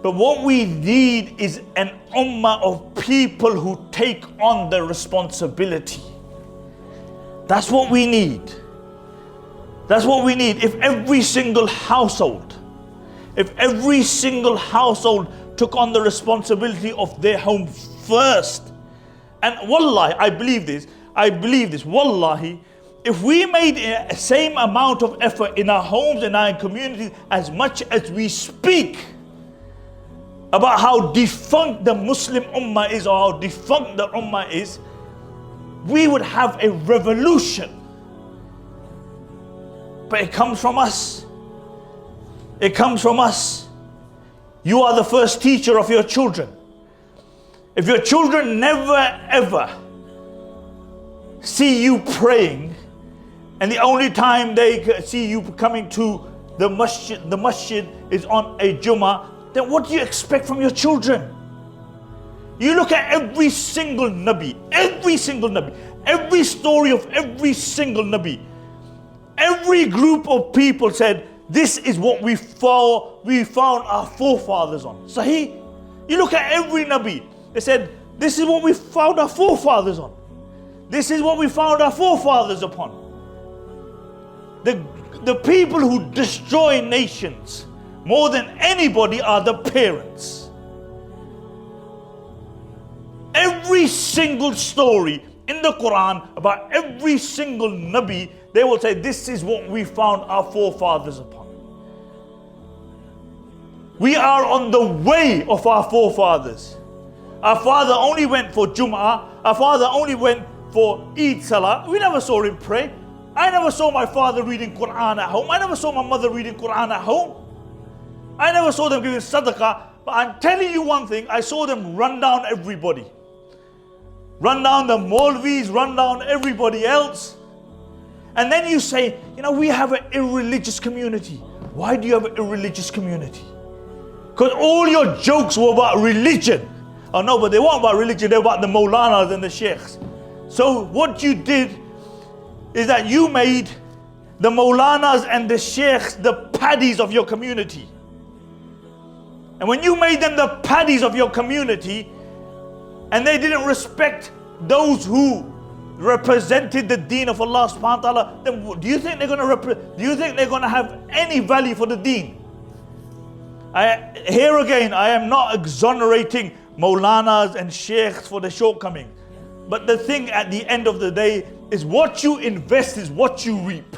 But what we need is an ummah of people who take on the responsibility. That's what we need. That's what we need. If every single household took on the responsibility of their home first, and wallahi, I believe this, wallahi, if we made the same amount of effort in our homes and our communities as much as we speak about how defunct the Muslim ummah is, or how defunct the ummah is, we would have a revolution. But it comes from us. It comes from us. You are the first teacher of your children. If your children never ever see you praying, and the only time they see you coming to the masjid is on a Jummah, then what do you expect from your children? You look at every single Nabi, every story of every single Nabi. Every group of people said, this is what we found our forefathers on. Sahih? You look at every Nabi, they said, this is what we found our forefathers on. This is what we found our forefathers upon. The people who destroy nations more than anybody are the parents. Every single story in the Quran about every single Nabi, they will say, this is what we found our forefathers upon. We are on the way of our forefathers. Our father only went for Jum'ah. Our father only went for Eid Salah. We never saw him pray. I never saw my father reading Quran at home. I never saw my mother reading Quran at home. I never saw them giving sadaqah. But I'm telling you one thing, I saw them run down everybody. Run down the Maulvis, run down everybody else. And then you say, we have an irreligious community. Why do you have an irreligious community? Because all your jokes were about religion. Oh no, but they weren't about religion, they were about the Maulanas and the Sheikhs. So what you did is that you made the Maulanas and the Sheikhs the paddies of your community. And when you made them the paddies of your community, and they didn't respect those who represented the deen of Allah subhanahu wa ta'ala, then do you think they're going to have any value for the deen? Here again, I am not exonerating Maulanas and Sheikhs for the shortcomings. But the thing at the end of the day is what you invest is what you reap.